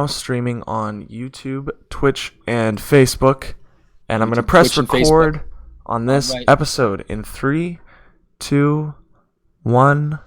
streaming on YouTube, Twitch, and Facebook. And I'm going to press Twitch and record Facebook. on this Alright. episode in 3, 2, 1.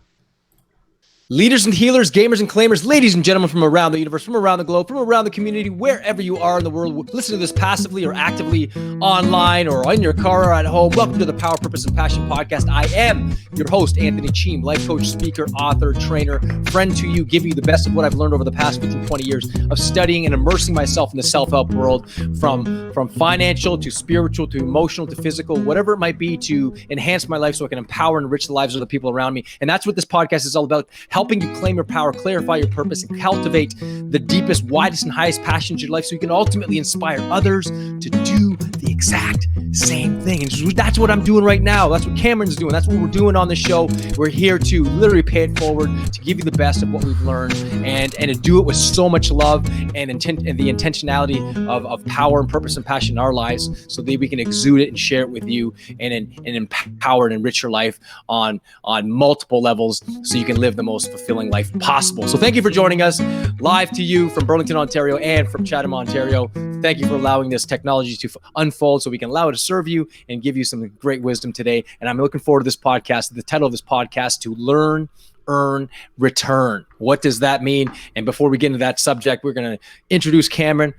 Leaders and healers, gamers and claimers, ladies and gentlemen from around the universe, from around the globe, from around the community, wherever you are in the world, listen to this passively or actively online or in your car or at home. Welcome to the Power, Purpose, and Passion podcast. I am your host, Anthony Cheam, life coach, speaker, author, trainer, friend to you, giving you the best of what I've learned over the past 15, 20 years of studying and immersing myself in the self-help world, from financial to spiritual to emotional to physical, whatever it might be, to enhance my life so I can empower and enrich the lives of the people around me. And that's what this podcast is all about, helping you claim your power, clarify your purpose, and cultivate the deepest, widest, and highest passions of your life so you can ultimately inspire others to do the exact same thing. And that's what I'm doing right now. That's what Cameron's doing. That's what we're doing on the show. We're here to literally pay it forward, to give you the best of what we've learned, and to do it with so much love and intent and the intentionality of power and purpose and passion in our lives, so that we can exude it and share it with you and empower and enrich your life on multiple levels so you can live the most fulfilling life possible. So thank you for joining us live to you from Burlington, Ontario and from Chatham, Ontario. Thank you for allowing this technology to unfold so we can allow it to serve you and give you some great wisdom today. And I'm looking forward to this podcast. The title of this podcast, to learn, earn, return. What does that mean? And before we get into that subject, we're going to introduce Cameron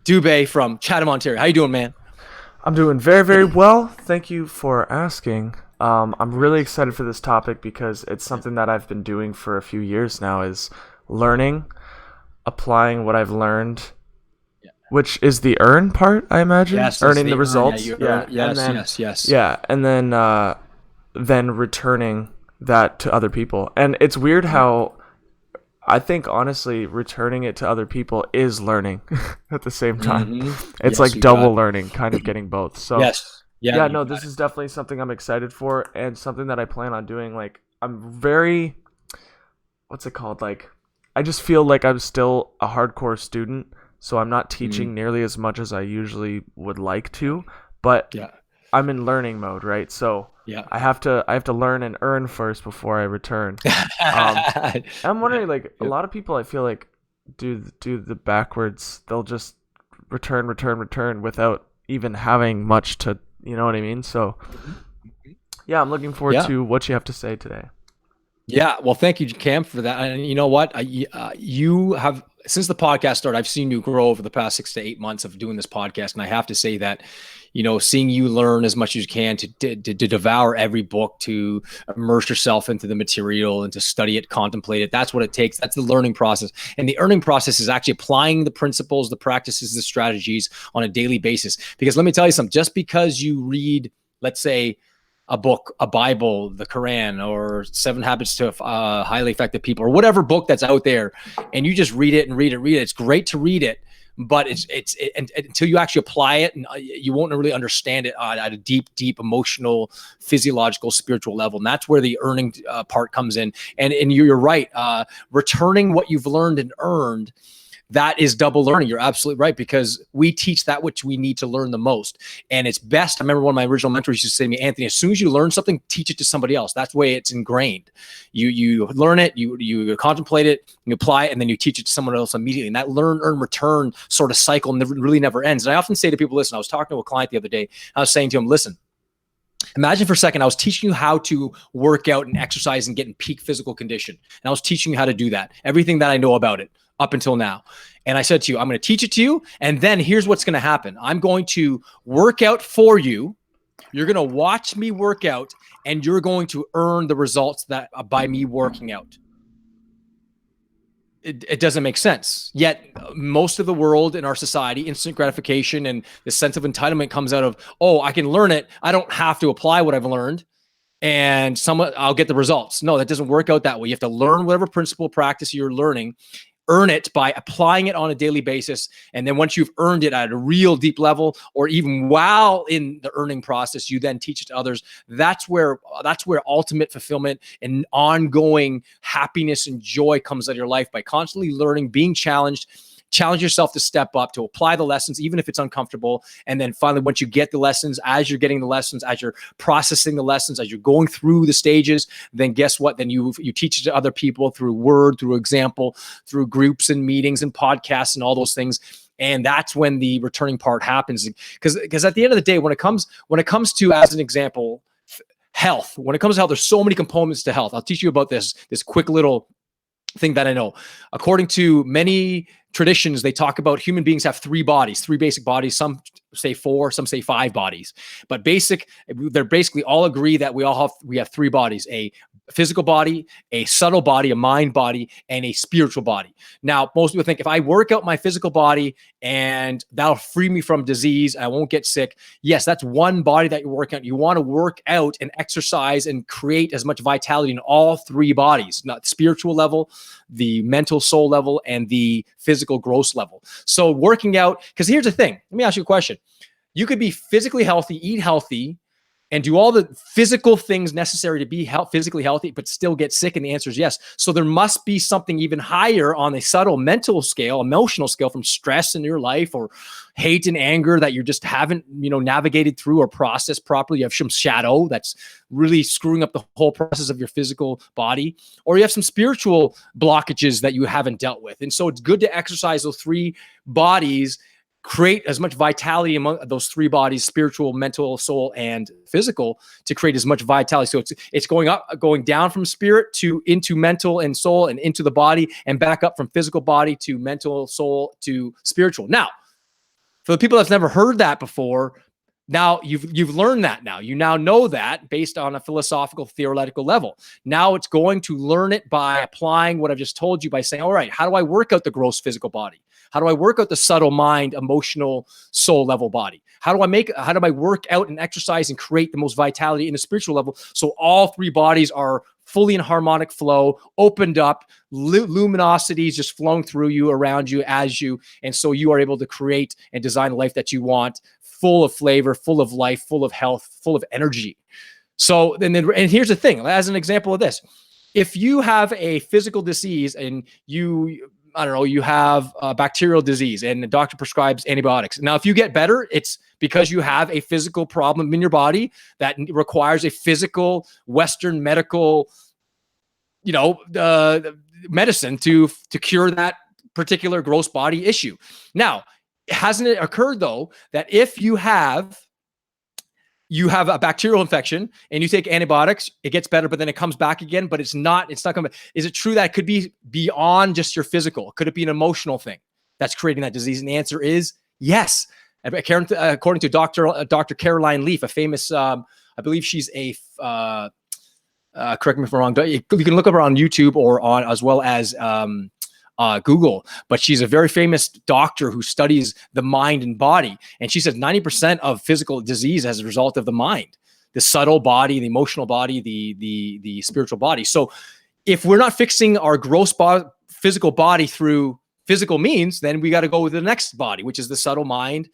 Dubé from Chatham, Ontario. How you doing, man? I'm doing very, very well. Thank you for asking. I'm really excited for this topic because it's something that I've been doing for a few years now, is learning, applying what I've learned, which is the earn part, I imagine. Yes, earning the results. Yes. Yeah, and then returning that to other people. And it's weird how I think, honestly, returning it to other people is learning at the same time. It's like double learning, kind of getting both. So this is definitely something I'm excited for, and something that I plan on doing. Like, I'm very, what's it called? Like, I just feel like I'm still a hardcore student, so I'm not teaching nearly as much as I usually would like to, but I'm in learning mode, right? So I have to learn and earn first before I return. I'm wondering, like, a lot of people, I feel like, do the backwards. They'll just return without even having much to, you know what I mean? So I'm looking forward to what you have to say today. Yeah, well, thank you, Cam, for that. And you know what? You have, since the podcast started, I've seen you grow over the past 6 to 8 months of doing this podcast. And I have to say that, you know, seeing you learn as much as you can, to devour every book, to immerse yourself into the material and to study it, contemplate it. That's what it takes. That's the learning process. And the earning process is actually applying the principles, the practices, the strategies on a daily basis. Because let me tell you something, just because you read, let's say, a book, a Bible, the Quran, or 7 Habits to Highly Effective People, or whatever book that's out there, and you just read it. It's great to read it, but it's until you actually apply it, and you won't really understand it at a deep emotional, physiological, spiritual level. And that's where the earning part comes in. And you're right. Returning what you've learned and earned, that is double learning. You're absolutely right, because we teach that which we need to learn the most. And it's best. I remember one of my original mentors used to say to me, Anthony, as soon as you learn something, teach it to somebody else. That's the way it's ingrained. You learn it, you contemplate it, you apply it, and then you teach it to someone else immediately. And that learn, earn, return sort of cycle really never ends. And I often say to people, listen, I was talking to a client the other day. I was saying to him, listen, imagine for a second, I was teaching you how to work out and exercise and get in peak physical condition. And I was teaching you how to do that, everything that I know about it up until now. And I said to you, I'm going to teach it to you. And then here's what's going to happen. I'm going to work out for you. You're going to watch me work out, and you're going to earn the results that by me working out. It doesn't make sense. Yet most of the world in our society, instant gratification and the sense of entitlement comes out of, oh, I can learn it. I don't have to apply what I've learned, and I'll get the results. No, that doesn't work out that way. You have to learn whatever principle practice you're learning, earn it by applying it on a daily basis. And then once you've earned it at a real deep level, or even while in the earning process, you then teach it to others. That's where ultimate fulfillment and ongoing happiness and joy comes out of your life, by constantly learning, being challenged, challenge yourself to step up, to apply the lessons, even if it's uncomfortable. And then finally, once you get the lessons, as you're getting the lessons, as you're processing the lessons, as you're going through the stages, then guess what? Then you teach it to other people through word, through example, through groups and meetings and podcasts and all those things. And that's when the returning part happens. Because at the end of the day, when it comes to, as an example, health, when it comes to health, there's so many components to health. I'll teach you about this quick little thing that I know. According to many traditions, they talk about human beings have three basic bodies. Some say 4, some say 5 bodies. But they're basically all agree that we have 3 bodies: a physical body, a subtle body, a mind body, and a spiritual body. Now, most people think if I work out my physical body and that'll free me from disease, I won't get sick. Yes, that's one body that you're working out. You want to work out and exercise and create as much vitality in all 3 bodies, not the spiritual level, the mental soul level, and the physical gross level. So working out, because here's the thing. Let me ask you a question. You could be physically healthy, eat healthy, and do all the physical things necessary to be physically healthy, but still get sick? And the answer is yes. So there must be something even higher on a subtle mental scale, emotional scale, from stress in your life or hate and anger that you just haven't, navigated through or processed properly. You have some shadow that's really screwing up the whole process of your physical body, or you have some spiritual blockages that you haven't dealt with. And so it's good to exercise those 3 bodies, create as much vitality among those 3 bodies: spiritual, mental, soul, and physical, to create as much vitality. So it's going down from spirit into mental and soul and into the body, and back up from physical body to mental, soul to spiritual. Now, for the people that's never heard that before, now you've learned that. Now you now know that based on a philosophical, theoretical level. Now it's going to learn it by applying what I've just told you, by saying, all right, how do I work out the gross physical body? How do I work out the subtle mind, emotional, soul level body? How do I work out and exercise and create the most vitality in the spiritual level, so all 3 bodies are fully in harmonic flow, opened up, luminosities just flowing through you, around you, as you, and so you are able to create and design the life that you want, full of flavor, full of life, full of health, full of energy. So, and here's the thing, as an example of this, if you have a physical disease and you have a bacterial disease and the doctor prescribes antibiotics. Now, if you get better, it's because you have a physical problem in your body that requires a physical Western medical, medicine to cure that particular gross body issue. Now, hasn't it occurred though, that if you have a bacterial infection and you take antibiotics, it gets better, but then it comes back again, but it's not coming back. Is it true that it could be beyond just your physical? Could it be an emotional thing that's creating that disease? And the answer is yes. According to Dr. Caroline Leaf, a famous, I believe she's correct me if I'm wrong, but you can look up her on YouTube or as well as Google, but she's a very famous doctor who studies the mind and body. And she says 90% of physical disease as a result of the mind, the subtle body, the emotional body, the spiritual body. So if we're not fixing our gross physical body through physical means, then we got to go with the next body, which is the subtle mind,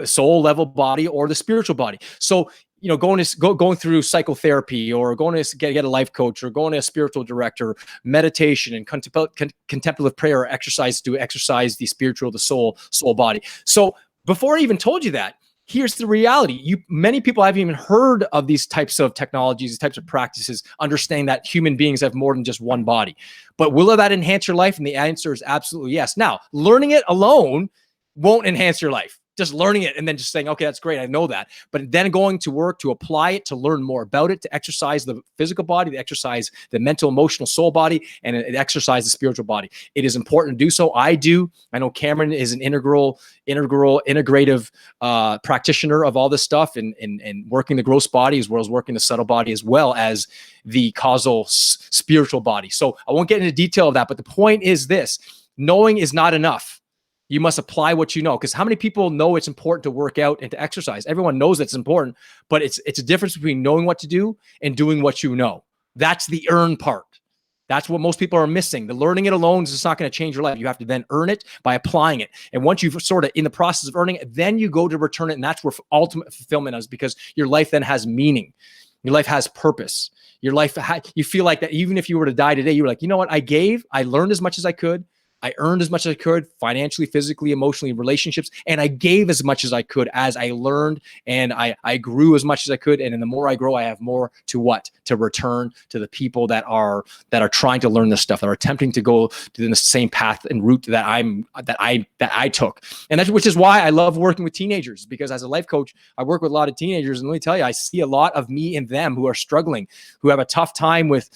soul level body, or the spiritual body. So going through psychotherapy, or going to get a life coach, or going to a spiritual director, meditation and contemplative prayer, exercise to exercise the spiritual, the soul body. So before I even told you that, here's the reality. Many people haven't even heard of these types of technologies, these types of practices, understanding that human beings have more than just one body. But will that enhance your life? And the answer is absolutely yes. Now, learning it alone won't enhance your life. Just learning it and then just saying, okay, that's great, I know that. But then going to work to apply it, to learn more about it, to exercise the physical body, to exercise the mental, emotional, soul body, and exercise the spiritual body. It is important to do so. I do. I know Cameron is an integrative practitioner of all this stuff, and working the gross body as well as working the subtle body, as well as the causal spiritual body. So I won't get into detail of that, but the point is this: knowing is not enough. You must apply what you know, because how many people know it's important to work out and to exercise? Everyone knows it's important, but it's a difference between knowing what to do and doing what you know. That's the earn part. That's what most people are missing. The learning it alone is just not going to change your life. You have to then earn it by applying it. And once you've sort of in the process of earning it, then you go to return it. And that's where ultimate fulfillment is, because your life then has meaning. Your life has purpose. Your life, you feel like that even if you were to die today, you're like, you know what? I learned as much as I could. I earned as much as I could financially, physically, emotionally, relationships, and I gave as much as I could as I learned, and I grew as much as I could. And then the more I grow, I have more to what? To return to the people that are trying to learn this stuff, that are attempting to go to the same path and route that I took. And that's which is why I love working with teenagers, because as a life coach, I work with a lot of teenagers, and let me tell you, I see a lot of me in them who are struggling, who have a tough time with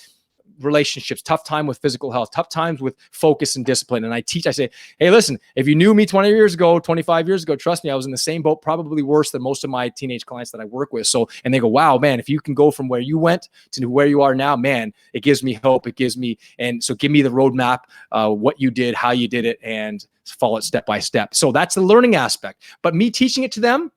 relationships, tough time with physical health, tough times with focus and discipline. And I say, hey, listen, if you knew me 20 years ago, 25 years ago, trust me, I was in the same boat, probably worse than most of my teenage clients that I work with. So, and they go, wow, man, if you can go from where you went to where you are now, man, it gives me hope. It gives me, and so give me the roadmap, what you did, how you did it, and follow it step by step. So that's the learning aspect. But me teaching it to them,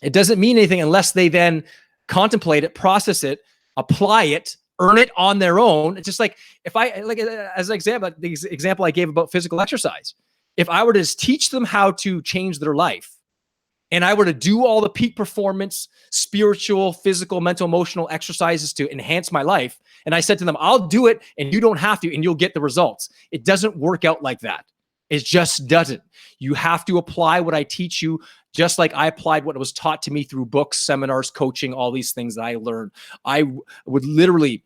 it doesn't mean anything unless they then contemplate it, process it, apply it, earn it on their own. It's just like, if I, like, as an example, the example I gave about physical exercise, if I were to just teach them how to change their life, and I were to do all the peak performance, spiritual, physical, mental, emotional exercises to enhance my life, and I said to them, I'll do it and you don't have to, and you'll get the results. It doesn't work out like that. It just doesn't. You have to apply what I teach you, just like I applied what was taught to me through books, seminars, coaching, all these things that I learned. I would literally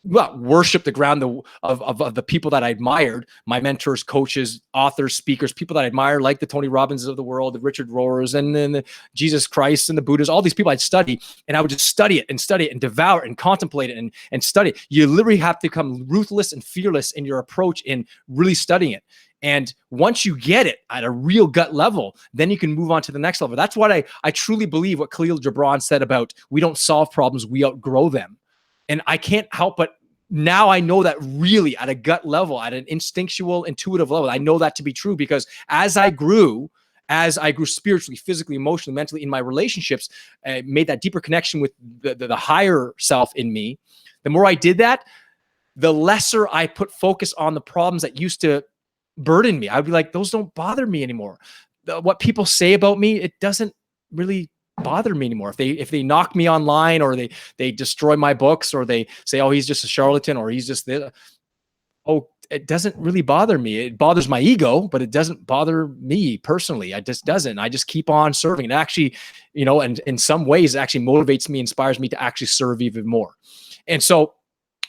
worship the ground of the people that I admired, my mentors, coaches, authors, speakers, people that I admire, like the Tony Robbins of the world, the Richard Rohrers, and then the Jesus Christ and the Buddhas, all these people I'd study, and I would just study it and devour it and contemplate it and study it. You literally have to become ruthless and fearless in your approach in really studying it. And once you get it at a real gut level, then you can move on to the next level. That's what I truly believe what Khalil Gibran said about, we don't solve problems, we outgrow them. And I can't help but now I know that really at a gut level, at an instinctual, intuitive level, I know that to be true, because as I grew spiritually, physically, emotionally, mentally in my relationships, made that deeper connection with the higher self in me. The more I did that, the lesser I put focus on the problems that used to burden me. I'd be like, those don't bother me anymore. What people say about me, it doesn't really bother me anymore. If they knock me online, or they destroy my books, or they say, oh, he's just a charlatan, or he's just this, oh, it doesn't really bother me. It bothers my ego, but it doesn't bother me personally. It just doesn't. I just keep on serving. It actually, and in some ways, it actually motivates me, inspires me to actually serve even more. And so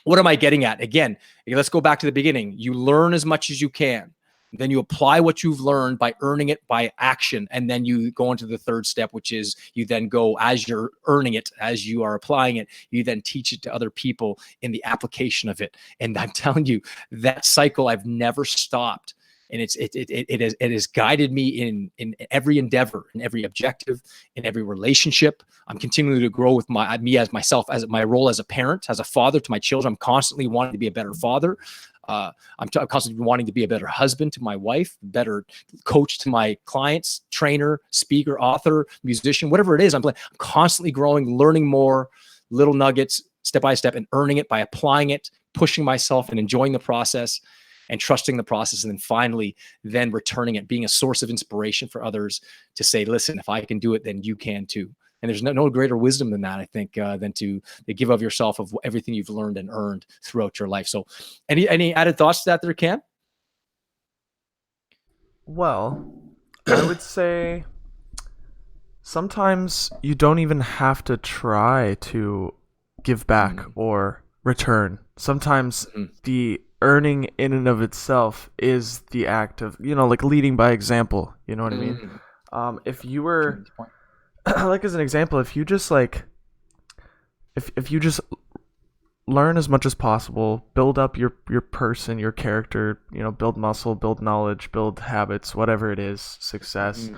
what am I getting at? Again, let's go back to the beginning. You learn as much as you can. Then you apply what you've learned by earning it by action. And then you go into the third step, which is you then go, as you're earning it, as you are applying it, you then teach it to other people in the application of it. And I'm telling you, that cycle, I've never stopped. And it has guided me in every endeavor, in every objective, in every relationship. I'm continuing to grow with me as myself, as my role as a parent, as a father to my children. I'm constantly wanting to be a better father. I'm constantly wanting to be a better husband to my wife, better coach to my clients, trainer, speaker, author, musician, whatever it is. I'm constantly growing, learning more little nuggets, step by step, and earning it by applying it, pushing myself and enjoying the process and trusting the process. And then finally, then returning it, being a source of inspiration for others to say, listen, if I can do it, then you can too. And there's no greater wisdom than that, I think, than to give of yourself, of everything you've learned and earned throughout your life. So any added thoughts to that there, Cam? Well, I would say sometimes you don't even have to try to give back or return. Sometimes the earning in and of itself is the act of, like leading by example. You know what I mean? If you were, like, as an example, if you just if you just learn as much as possible, build up your person, your character, build muscle, build knowledge, build habits, whatever it is, success.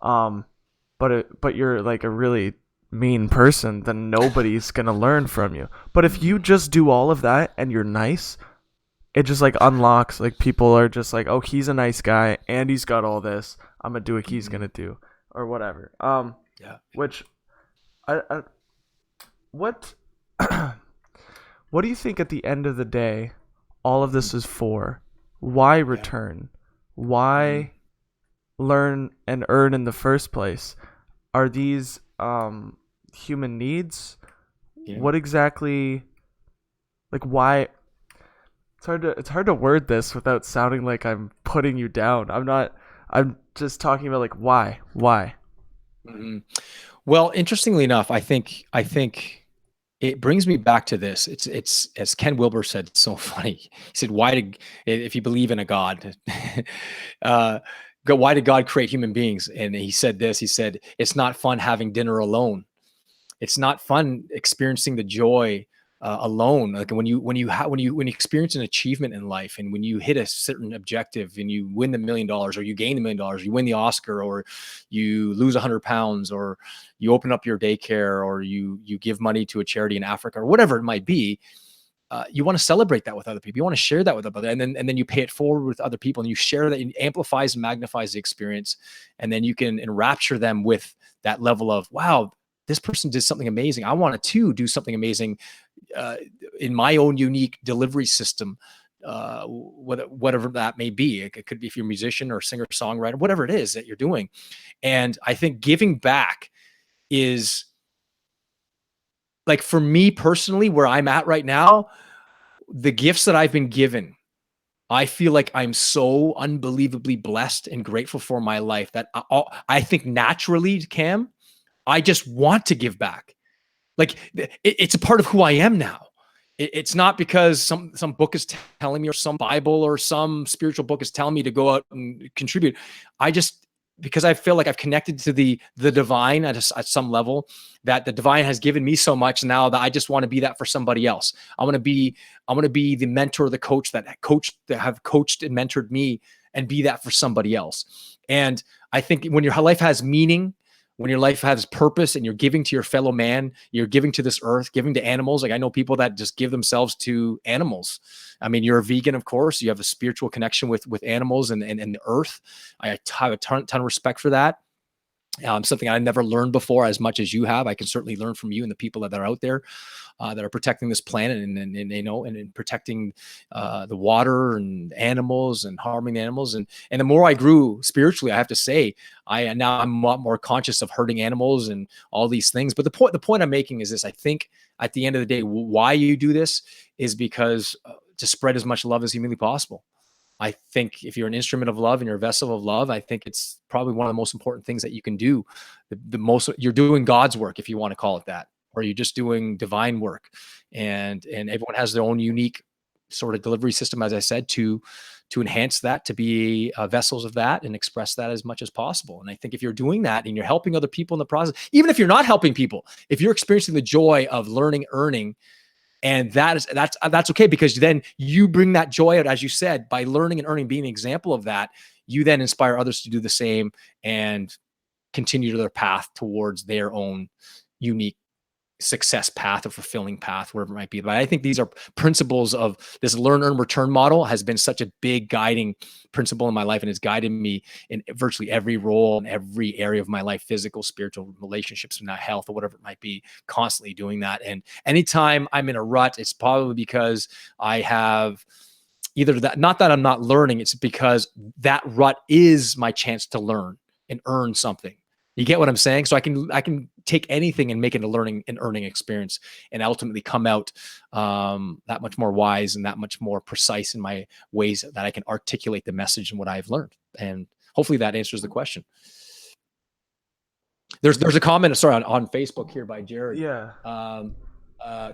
But you're like a really mean person, then nobody's gonna learn from you. But if you just do all of that and you're nice, it just like unlocks, like people are just like, oh, he's a nice guy and he's got all this, I'm gonna do what he's gonna do, or whatever. Yeah. Which what what do you think at the end of the day all of this is for? Why return? Why learn and earn in the first place? Are these human needs? What exactly, like, why? it's hard to word this without sounding like I'm putting you down. I'm not. I'm just talking about like why. Mm-hmm. Well, interestingly enough, I think it brings me back to this. It's as Ken Wilber said, it's so funny. He said, "Why did if you believe in a God, uh, why did God create human beings?" And he said this. He said, "It's not fun having dinner alone. It's not fun experiencing the joy alone. Like when you experience an achievement in life, and when you hit a certain objective, and you win the $1 million, or you gain the $1 million, you win the Oscar, or you lose 100 pounds, or you open up your daycare, or you give money to a charity in Africa, or whatever it might be." You want to celebrate that with other people. You want to share that with other, and then you pay it forward with other people, and you share that. It amplifies and magnifies the experience, and then you can enrapture them with that level of, wow, this person did something amazing. I want to do something amazing uh, in my own unique delivery system, whatever that may be. It could be if you're a musician or singer songwriter, whatever it is that you're doing. And I think giving back is, like, for me personally, where I'm at right now, the gifts that I've been given, I feel like I'm so unbelievably blessed and grateful for my life that I think naturally, Cam, I just want to give back. Like, it's a part of who I am now. It's not because some book is telling me, or some Bible or some spiritual book is telling me to go out and contribute. I just, because I feel like I've connected to the divine at some level, that the divine has given me so much now that I just want to be that for somebody else. I want to be the mentor, the coach that have coached and mentored me, and be that for somebody else. And I think when your life has meaning, when your life has purpose, and you're giving to your fellow man, you're giving to this earth, giving to animals. Like, I know people that just give themselves to animals. I mean, you're a vegan, of course. You have a spiritual connection with animals and the earth. I have a ton of respect for that. Something I never learned before as much as you have. I can certainly learn from you and the people that are out there that are protecting this planet, and in protecting the water and animals, and harming the animals. And the more I grew spiritually, I have to say, I'm a lot more conscious of hurting animals and all these things. But the point I'm making is this: I think at the end of the day, why you do this is because to spread as much love as humanly possible. I think if you're an instrument of love and you're a vessel of love, I think it's probably one of the most important things that you can do. You're doing God's work, if you want to call it that, or you're just doing divine work. And everyone has their own unique sort of delivery system, as I said, to enhance that, to be vessels of that, and express that as much as possible. And I think if you're doing that and you're helping other people in the process, even if you're not helping people, if you're experiencing the joy of learning, earning, and that's okay, because then you bring that joy out, as you said, by learning and earning, being an example of that. You then inspire others to do the same, and continue to their path towards their own unique success path, or fulfilling path, wherever it might be. But I think these are principles of this learn, earn, return model has been such a big guiding principle in my life, and it's guided me in virtually every role, in every area of my life, physical, spiritual, relationships, and health, or whatever it might be, constantly doing that. And anytime I'm in a rut, it's probably because I have either that, not that I'm not learning, it's because that rut is my chance to learn and earn something. You get what I'm saying? So I can take anything and make it a learning and earning experience, and ultimately come out that much more wise and that much more precise in my ways that I can articulate the message and what I've learned. And hopefully that answers the question. There's a comment, sorry, on Facebook here by Jared. Yeah.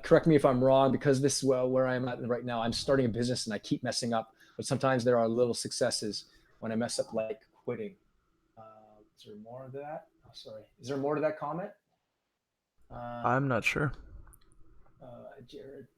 Correct me if I'm wrong, because this is where I'm at right now. I'm starting a business and I keep messing up, but sometimes there are little successes when I mess up, like quitting. Is there more to that? Oh, sorry. Is there more to that comment? I'm not sure. Jared.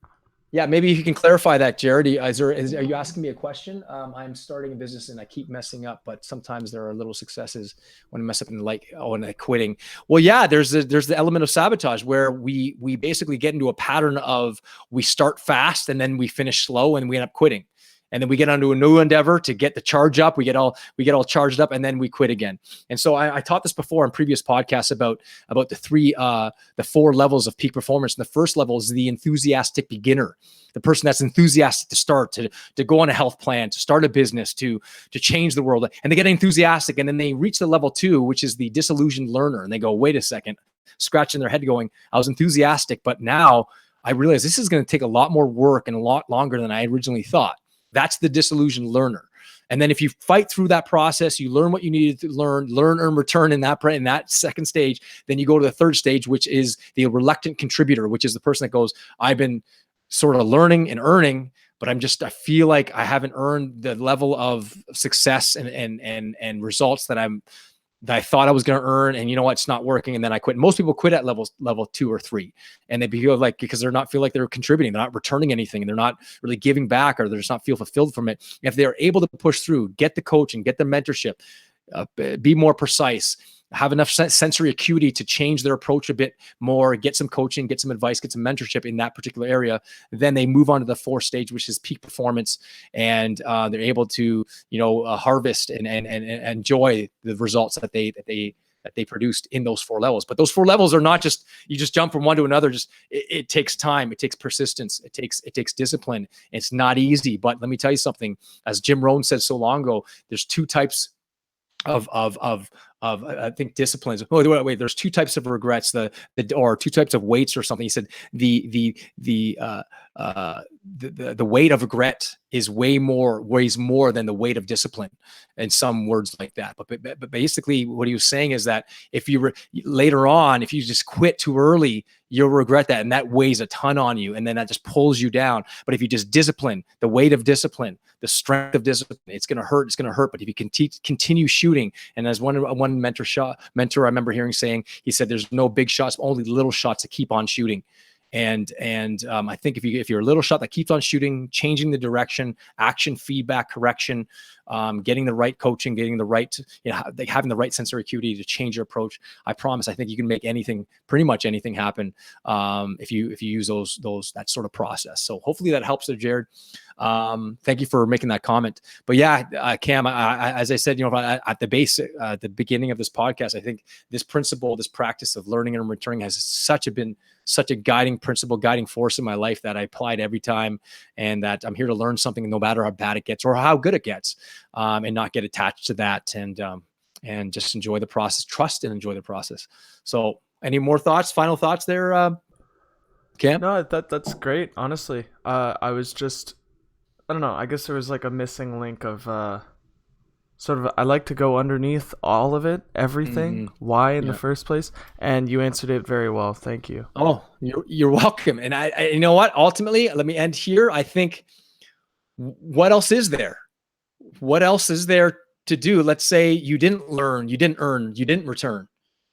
Yeah, maybe if you can clarify that, Jared. Are you asking me a question? I'm starting a business and I keep messing up, but sometimes there are little successes when I mess up, and and quitting. Well, yeah, there's the element of sabotage, where we basically get into a pattern of, we start fast and then we finish slow and we end up quitting. And then we get onto a new endeavor to get the charge up. We get all charged up, and then we quit again. And so I taught this before in previous podcasts about the 4 levels of peak performance. And the first level is the enthusiastic beginner, the person that's enthusiastic to start, to go on a health plan, to start a business, to change the world. And they get enthusiastic, and then they reach the level 2, which is the disillusioned learner. And they go, wait a second, scratching their head going, I was enthusiastic, but now I realize this is going to take a lot more work and a lot longer than I originally thought. That's the disillusioned learner. And then if you fight through that process, you learn what you needed to learn, earn, return in that second stage, then you go to the third stage, which is the reluctant contributor, which is the person that goes, I've been sort of learning and earning, but I feel like I haven't earned the level of success and results that I thought I was going to earn. And you know what? It's not working. And then I quit. Most people quit at level 2 or 3. And they feel like, because they're not feel like they're contributing, they're not returning anything, and they're not really giving back, or they're just not feel fulfilled from it. If they're able to push through, get the coaching, get the mentorship, be more precise, have enough sensory acuity to change their approach a bit more, get some coaching, get some advice, get some mentorship in that particular area, then they move on to the 4th stage, which is peak performance. And they're able to, harvest and enjoy the results that they produced in those 4 levels. But those 4 levels are not just, you just jump from one to another. It takes time. It takes persistence. It takes discipline. It's not easy, but let me tell you something, as Jim Rohn said so long ago, there's 2 types of I think disciplines. Oh, wait, there's 2 types of regrets, or 2 types of weights or something. He said the weight of regret weighs more than the weight of discipline, and some words like that. But basically what he was saying is that if you later on, if you just quit too early, you'll regret that, and that weighs a ton on you, and then that just pulls you down. But if you just discipline, the weight of discipline, the strength of discipline, it's going to hurt. But if you can continue shooting, and as one mentor I remember hearing saying, he said, there's no big shots, only little shots to keep on shooting. And I think if you're a little shot that keeps on shooting, changing the direction, action, feedback, correction, getting the right coaching, getting the right, having the right sensory acuity to change your approach, I promise, I think you can make pretty much anything happen if you use that sort of process. So hopefully that helps there, Jared. Thank you for making that comment. But yeah, Cam, as I said, at the beginning of this podcast, I think this principle, this practice of learning and returning has been such a guiding principle, guiding force in my life that I applied every time, and that I'm here to learn something no matter how bad it gets or how good it gets, and not get attached to that, and just enjoy the process, trust and enjoy the process. So any more thoughts, final thoughts there, Cam? No, that's great. Honestly, I was just, I don't know, I guess there was like a missing link of, sort of, I like to go underneath all of it, everything, why in the first place, and you answered it very well. Thank you. Oh, you're welcome. And I you know what? Ultimately, let me end here. I think, what else is there? What else is there to do? Let's say you didn't learn, you didn't earn, you didn't return.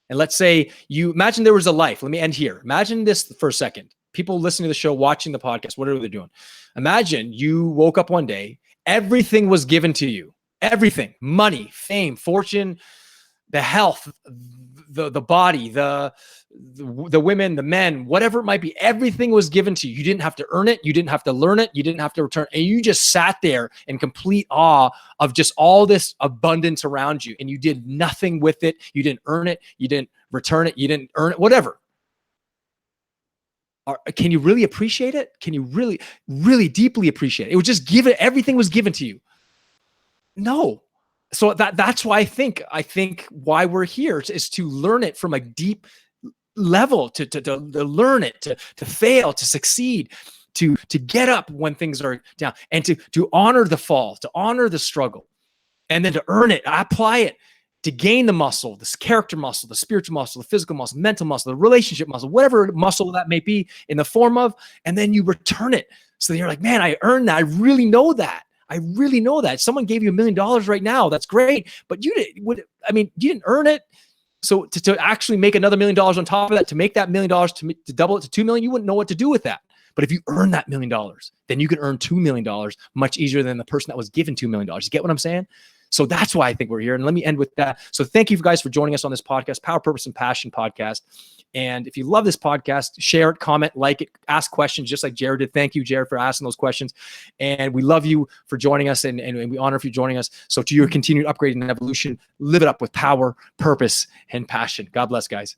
And let's say you imagine there was a life. Let me end here. Imagine this for a second. People listening to the show, watching the podcast, whatever they're doing. Imagine you woke up one day, everything was given to you. Everything, money, fame, fortune, the health, the body, the women, the men, whatever it might be, everything was given to you. You didn't have to earn it. You didn't have to learn it. You didn't have to return. And you just sat there in complete awe of just all this abundance around you. And you did nothing with it. You didn't earn it. You didn't return it. You didn't earn it, whatever. Can you really appreciate it? Can you really, really deeply appreciate it? It was just given. Everything was given to you. No. So that's why I think why we're here is to learn it from a deep level, to learn it, to fail, to succeed, to get up when things are down, and to honor the fall, to honor the struggle, and then to earn it, apply it, to gain the muscle, this character muscle, the spiritual muscle, the physical muscle, mental muscle, the relationship muscle, whatever muscle that may be in the form of, and then you return it. So you're like, man, I earned that. I really know that. I really know that. Someone gave you $1 million right now. That's great. But you didn't earn it. So to actually make another $1 million on top of that, to make that $1 million, to double it to 2 million, you wouldn't know what to do with that. But if you earn that $1 million, then you can earn $2 million much easier than the person that was given $2 million. You get what I'm saying? So that's why I think we're here. And let me end with that. So thank you guys for joining us on this podcast, Power, Purpose, and Passion podcast. And if you love this podcast, share it, comment, like it, ask questions, just like Jared did. Thank you, Jared, for asking those questions. And we love you for joining us, and we honor you joining us. So to your continued upgrading and evolution, live it up with power, purpose, and passion. God bless, guys.